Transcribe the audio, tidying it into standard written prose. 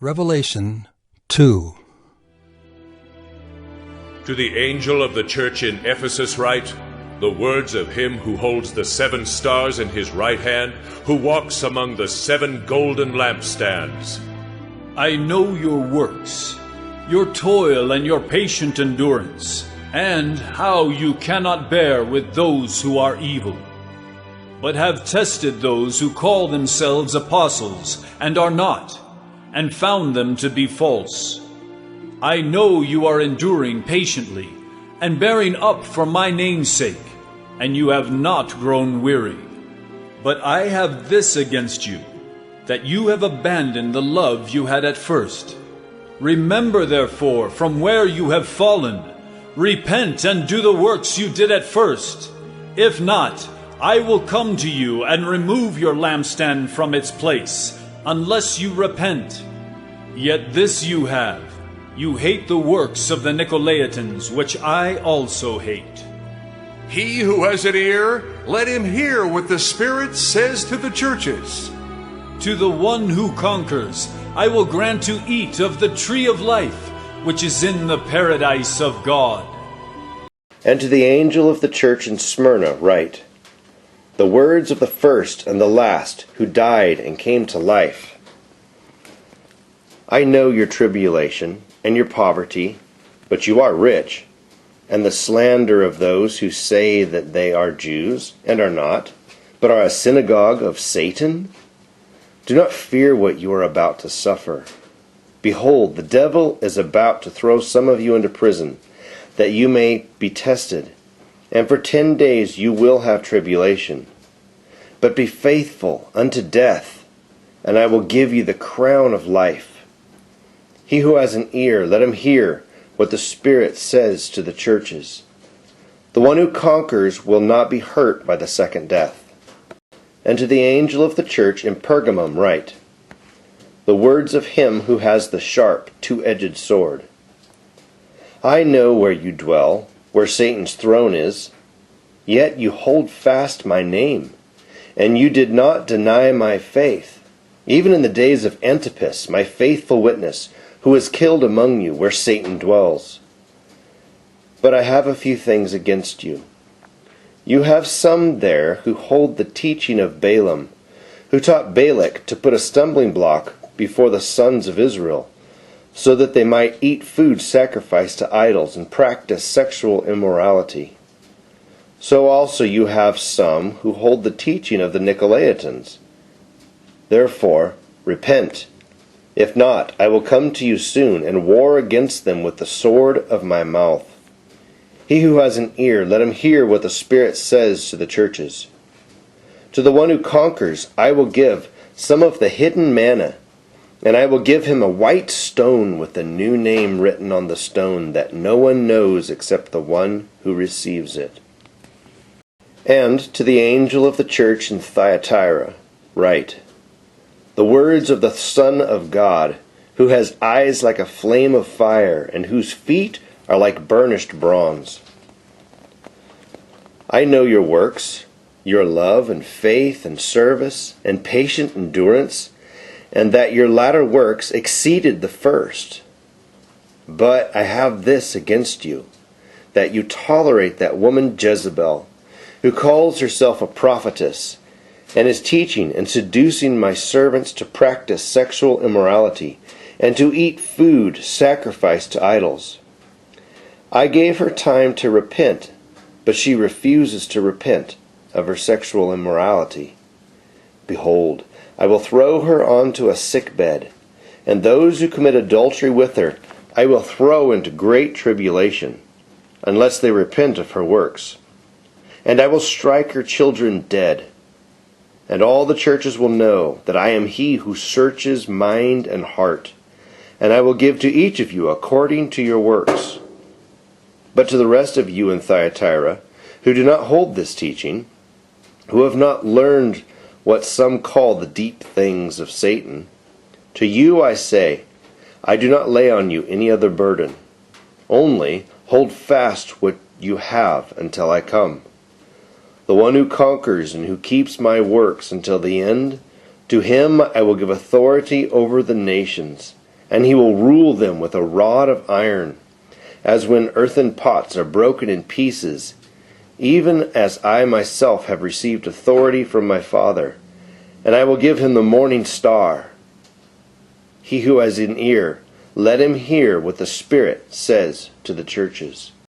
Revelation 2. To the angel of the church in Ephesus write, the words of him who holds the 7 stars in his right hand, who walks among the 7 golden lampstands. I know your works, your toil and your patient endurance, and how you cannot bear with those who are evil, but have tested those who call themselves apostles and are not, and found them to be false. I know you are enduring patiently and bearing up for my name's sake, and you have not grown weary. But I have this against you, that you have abandoned the love you had at first. Remember, therefore, from where you have fallen. Repent and do the works you did at first. If not, I will come to you and remove your lampstand from its place, unless you repent. Yet this you have, you hate the works of the Nicolaitans, which I also hate. He who has an ear, let him hear what the Spirit says to the churches. To the one who conquers, I will grant to eat of the tree of life, which is in the paradise of God. And to the angel of the church in Smyrna write, the words of the first and the last, who died and came to life. I know your tribulation and your poverty, but you are rich, and the slander of those who say that they are Jews and are not, but are a synagogue of Satan. Do not fear what you are about to suffer. Behold, the devil is about to throw some of you into prison, that you may be tested, and for 10 days you will have tribulation. But be faithful unto death, and I will give you the crown of life. He who has an ear, let him hear what the Spirit says to the churches. The one who conquers will not be hurt by the second death. And to the angel of the church in Pergamum write, the words of him who has the sharp, two-edged sword. I know where you dwell, where Satan's throne is, yet you hold fast my name, and you did not deny my faith, even in the days of Antipas, my faithful witness, who was killed among you, where Satan dwells. But I have a few things against you. You have some there who hold the teaching of Balaam, who taught Balak to put a stumbling block before the sons of Israel, so that they might eat food sacrificed to idols and practice sexual immorality. So also you have some who hold the teaching of the Nicolaitans. Therefore, repent. If not, I will come to you soon and war against them with the sword of my mouth. He who has an ear, let him hear what the Spirit says to the churches. To the one who conquers, I will give some of the hidden manna, and I will give him a white stone with a new name written on the stone that no one knows except the one who receives it. And to the angel of the church in Thyatira write, the words of the Son of God, who has eyes like a flame of fire, and whose feet are like burnished bronze. I know your works, your love and faith and service and patient endurance, and that your latter works exceeded the first. But I have this against you, that you tolerate that woman Jezebel, who calls herself a prophetess, and is teaching and seducing my servants to practice sexual immorality, and to eat food sacrificed to idols. I gave her time to repent, but she refuses to repent of her sexual immorality. Behold, I will throw her onto a sickbed, and those who commit adultery with her I will throw into great tribulation, unless they repent of her works. And I will strike her children dead. And all the churches will know that I am he who searches mind and heart, and I will give to each of you according to your works. But to the rest of you in Thyatira, who do not hold this teaching, who have not learned what some call the deep things of Satan, to you I say, I do not lay on you any other burden. Only hold fast what you have until I come. The one who conquers and who keeps my works until the end, to him I will give authority over the nations, and he will rule them with a rod of iron, as when earthen pots are broken in pieces, even as I myself have received authority from my Father. And I will give him the morning star. He who has an ear, let him hear what the Spirit says to the churches.